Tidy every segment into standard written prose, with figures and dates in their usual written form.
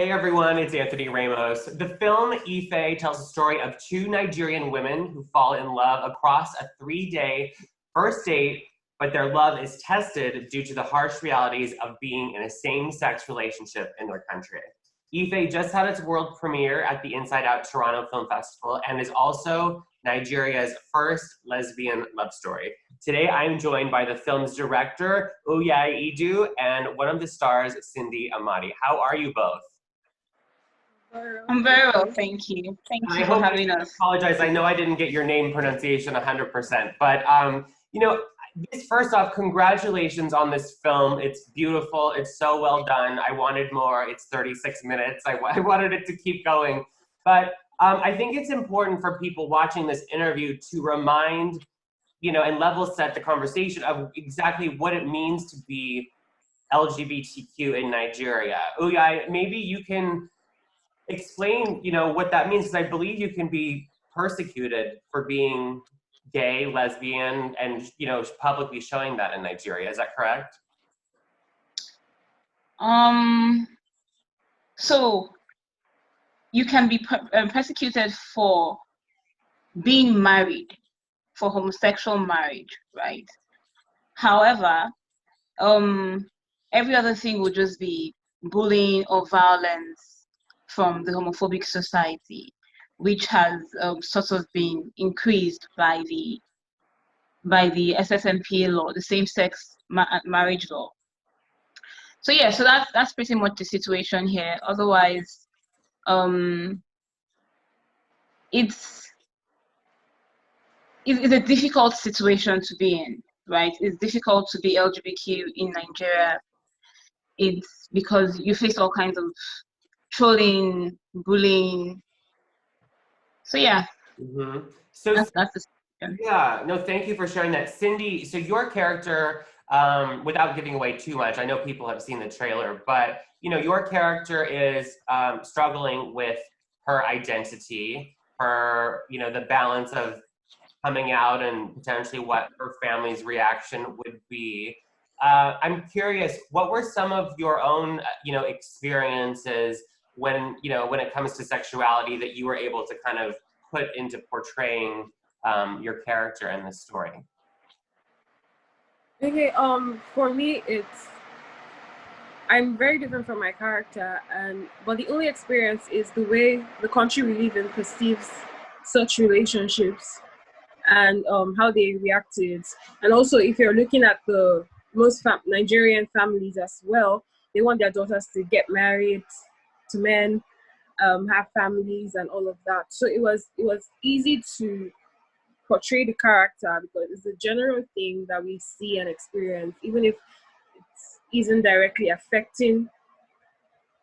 Hey everyone, it's Anthony Ramos. The film Ife tells the story of two Nigerian women who fall in love across a 3-day first date, but their love is tested due to the harsh realities of being in a same-sex relationship in their country. Ife just had its world premiere at the Inside Out Toronto Film Festival and is also Nigeria's first lesbian love story. Today, I am joined by the film's director, Uyai Ikpe-Etim, and one of the stars, Cindy Amadi. How are you both? I'm very well, thank you. Thank you for having us. Apologize, I know I didn't get your name pronunciation 100%, but first off, congratulations on this film. It's beautiful, it's so well done. I wanted more, it's 36 minutes. I wanted it to keep going. But I think it's important for people watching this interview to remind, and level set the conversation of exactly what it means to be LGBTQ in Nigeria. Uyai, maybe you can explain, what that means, because I believe you can be persecuted for being gay, lesbian, and, publicly showing that in Nigeria. Is that correct? So you can be persecuted for being married, for homosexual marriage, right? However, every other thing would just be bullying or violence from the homophobic society, which has sort of been increased by the SSMPA law, the same-sex marriage law. So yeah, so that's pretty much the situation here. Otherwise, it's a difficult situation to be in, right? It's difficult to be LGBTQ in Nigeria. It's because you face all kinds of trolling, bullying. So yeah, so that's the situation. Yeah, no, thank you for sharing that. Cindy, so your character, without giving away too much, I know people have seen the trailer, but your character is struggling with her identity, the balance of coming out and potentially what her family's reaction would be. I'm curious, what were some of your own, experiences when it comes to sexuality that you were able to kind of put into portraying your character in this story? Okay, for me, I'm very different from my character, but the only experience is the way the country we live in perceives such relationships and how they react to it. And also, if you're looking at the most Nigerian families as well, they want their daughters to get married to men, have families, and all of that. So it was easy to portray the character because it's a general thing that we see and experience, even if it isn't directly affecting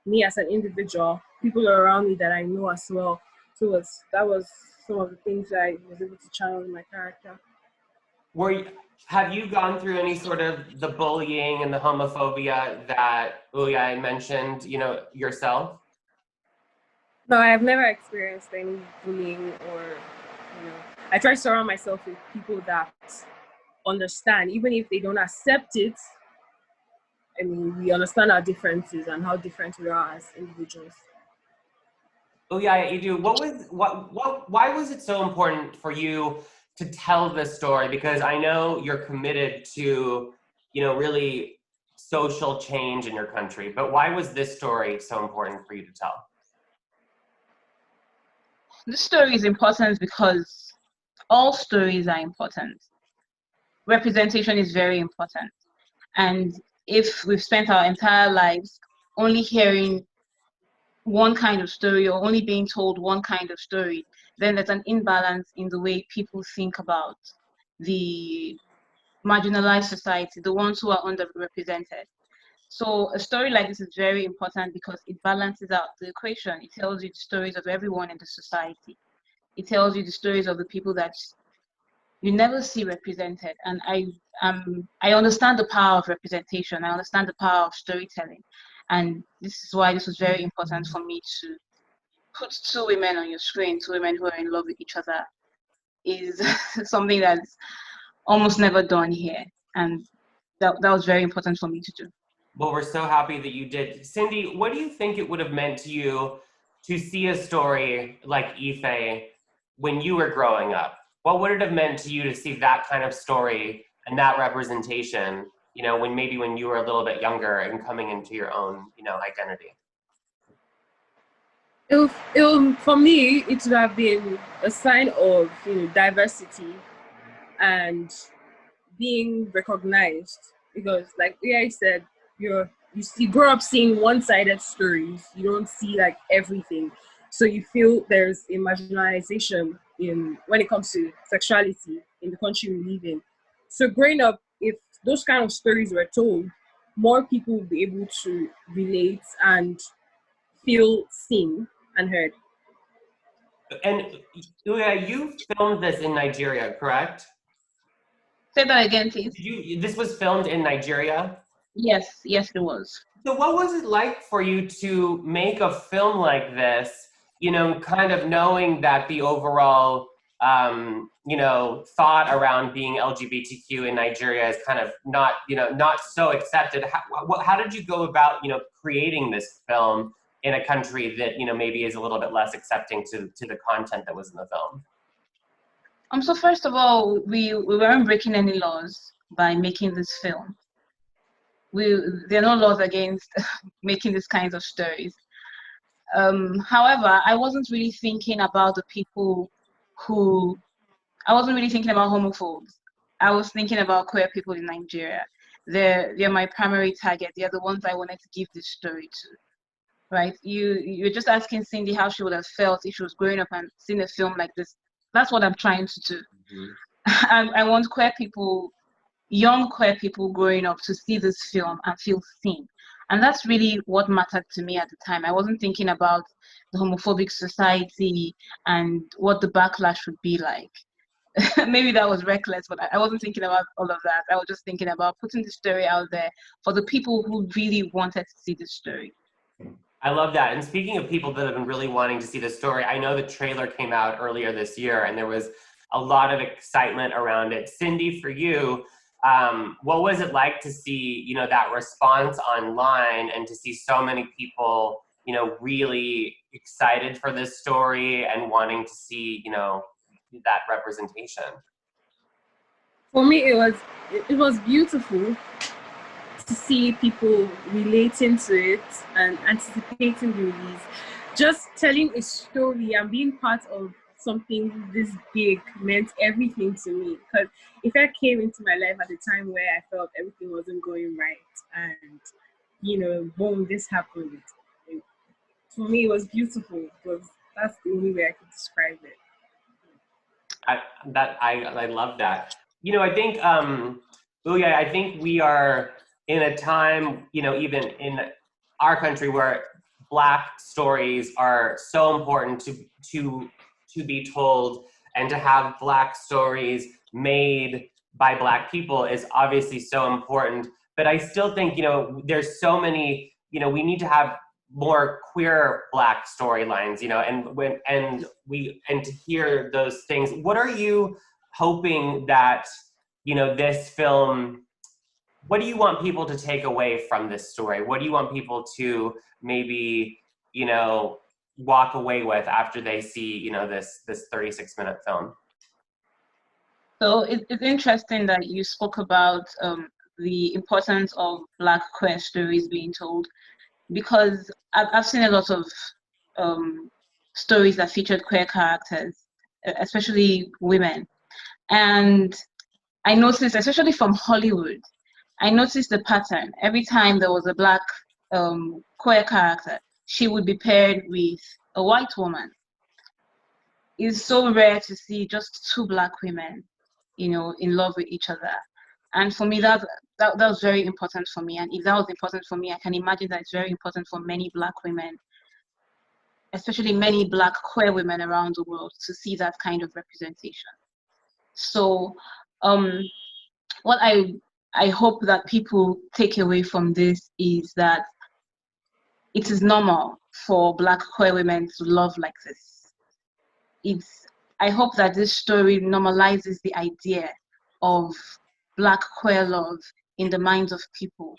me as an individual, people around me that I know as well. So that was some of the things that I was able to channel in my character. Have you gone through any sort of the bullying and the homophobia that Uyai mentioned, yourself? No, I have never experienced any bullying or, I try to surround myself with people that understand, even if they don't accept it. I mean, we understand our differences and how different we are as individuals. Uyai Ikpe-Etim, why was it so important for you to tell this story? Because I know you're committed to, really social change in your country, but why was this story so important for you to tell? This story is important because all stories are important. Representation is very important. And if we've spent our entire lives only hearing one kind of story or only being told one kind of story, then there's an imbalance in the way people think about the marginalized society, the ones who are underrepresented. So a story like this is very important because it balances out the equation. It tells you the stories of everyone in the society. It tells you the stories of the people that you never see represented. And I understand the power of representation. I understand the power of storytelling. And this is why this was very important for me to put two women on your screen, two women who are in love with each other, is something that's almost never done here. And that was very important for me to do. Well, we're so happy that you did. Cindy, what do you think it would have meant to you to see a story like Ife when you were growing up? What would it have meant to you to see that kind of story and that representation, you know, when you were a little bit younger and coming into your own, you know, identity? For me, it would have been a sign of, you know, diversity and being recognized, because like I said, you grow up seeing one-sided stories. You don't see like everything, so you feel there's a marginalization in when it comes to sexuality in the country we live in. So growing up, if those kind of stories were told, more people would be able to relate and feel seen and heard. And Uyai, you filmed this in Nigeria, correct? Say that again, please. This was filmed in Nigeria? Yes, yes, it was. So what was it like for you to make a film like this, you know, kind of knowing that the overall, you know, thought around being LGBTQ in Nigeria is kind of not, you know, not so accepted. How did you go about, you know, creating this film in a country that, you know, maybe is a little bit less accepting to the content that was in the film? So first of all, we weren't breaking any laws by making this film. There are no laws against making these kinds of stories. However, I wasn't really thinking about the people who, I wasn't really thinking about homophobes. I was thinking about queer people in Nigeria. They're my primary target. They're the ones I wanted to give this story to, right? You're just asking Cindy how she would have felt if she was growing up and seeing a film like this. That's what I'm trying to do. I want queer people, young queer people growing up to see this film and feel seen. And that's really what mattered to me at the time. I wasn't thinking about the homophobic society and what the backlash would be like. Maybe that was reckless, but I wasn't thinking about all of that. I was just thinking about putting the story out there for the people who really wanted to see the story. I love that. And speaking of people that have been really wanting to see the story, I know the trailer came out earlier this year and there was a lot of excitement around it. Cindy, for you, what was it like to see, you know, that response online and to see so many people, you know, really excited for this story and wanting to see, you know, that representation? For me, it was beautiful to see people relating to it and anticipating the release. Just telling a story and being part of something this big meant everything to me. Because if I came into my life at a time where I felt everything wasn't going right and, you know, boom, this happened. For me, it was beautiful because that's the only way I could describe it. I love that. You know, I think, Uyai, I think we are in a time, you know, even in our country where Black stories are so important to be told, and to have Black stories made by Black people is obviously so important. But I still think, you know, there's so many, you know, we need to have more queer Black storylines, you know, and to hear those things. What are you hoping that, you know, this film, what do you want people to take away from this story? What do you want people to maybe, you know, walk away with after they see, you know, this 36-minute film? So it's interesting that you spoke about the importance of Black queer stories being told, because I've seen a lot of stories that featured queer characters, especially women. And I noticed, especially from Hollywood, I noticed the pattern. Every time there was a Black queer character, she would be paired with a white woman. It's so rare to see just two Black women, you know, in love with each other. And for me, that was very important for me. And if that was important for me, I can imagine that it's very important for many Black women, especially many Black queer women around the world, to see that kind of representation. So um, what I hope that people take away from this is that it is normal for Black queer women to love like this. I hope that this story normalizes the idea of Black queer love in the minds of people.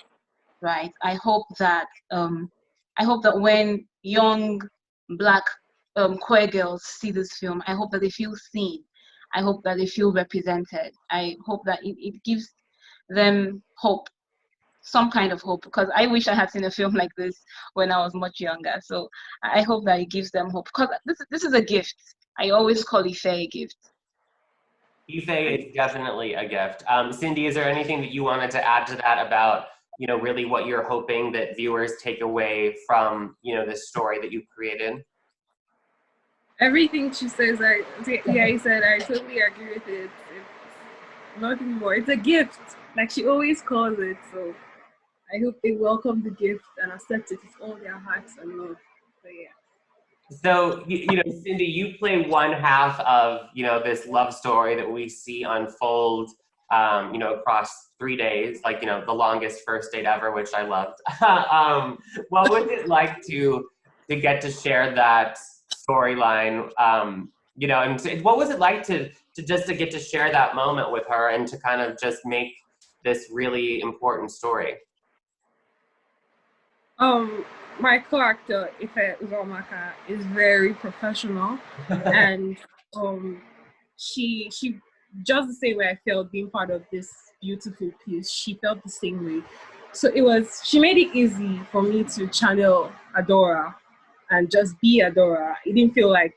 right? I hope that when young Black queer girls see this film, I hope that they feel seen. I hope that they feel represented. I hope that it gives them hope, some kind of hope, because I wish I had seen a film like this when I was much younger. So I hope that it gives them hope, because this is a gift. I always call Ife a gift. Ife is definitely a gift. Cindy, is there anything that you wanted to add to that about, really what you're hoping that viewers take away from, this story that you've created? Everything she says, you said, I totally agree with it. It's nothing more. It's a gift, like she always calls it. So I hope they welcome the gift and accept it with all their hearts and love. So yeah. So, Cindy, you play one half of, this love story that we see unfold, across 3 days, like, the longest first date ever, which I loved. What was it like to get to share that storyline, and what was it like to get to share that moment with her and to kind of just make this really important story? My character, Ife Uzomaka, is very professional, and she just the same way I felt being part of this beautiful piece. She felt the same way, so she made it easy for me to channel Adora and just be Adora. It didn't feel like,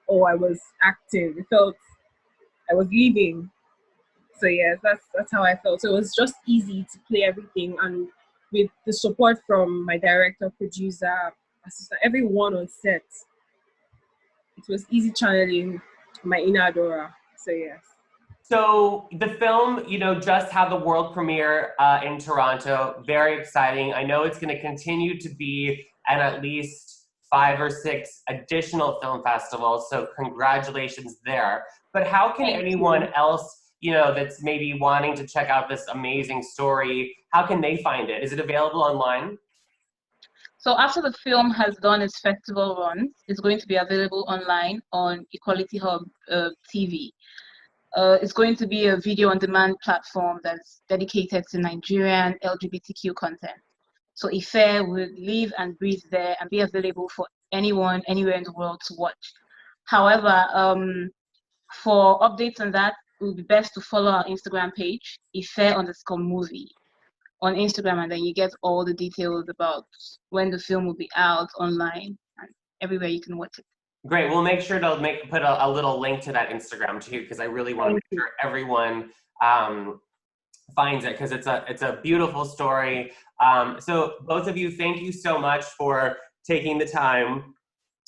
oh, I was acting. It felt I was leaving. So yes, that's how I felt. So it was just easy to play everything, and with the support from my director, producer, assistant, everyone on set, it was easy channeling my inner Adora. So yes. So the film, just had the world premiere in Toronto. Very exciting. I know it's going to continue to be at least 5 or 6 additional film festivals. So congratulations there. But how can anyone else, that's maybe wanting to check out this amazing story, how can they find it? Is it available online? So after the film has done its festival runs, it's going to be available online on Equality Hub TV. It's going to be a video on demand platform that's dedicated to Nigerian LGBTQ content. So Ife will live and breathe there and be available for anyone, anywhere in the world to watch. However, for updates on that, it would be best to follow our Instagram page, Ife_movie on Instagram, and then you get all the details about when the film will be out online and everywhere you can watch it. Great. We'll make sure to put a little link to that Instagram too, because I really want to make sure everyone finds it, because it's a beautiful story. So both of you, thank you so much for taking the time.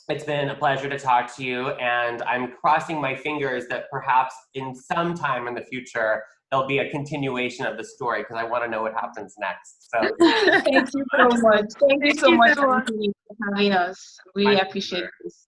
It's been a pleasure to talk to you, and I'm crossing my fingers that perhaps in some time in the future there'll be a continuation of the story, because I want to know what happens next. So thank you so much. Thank you so much for having us. Really appreciate this.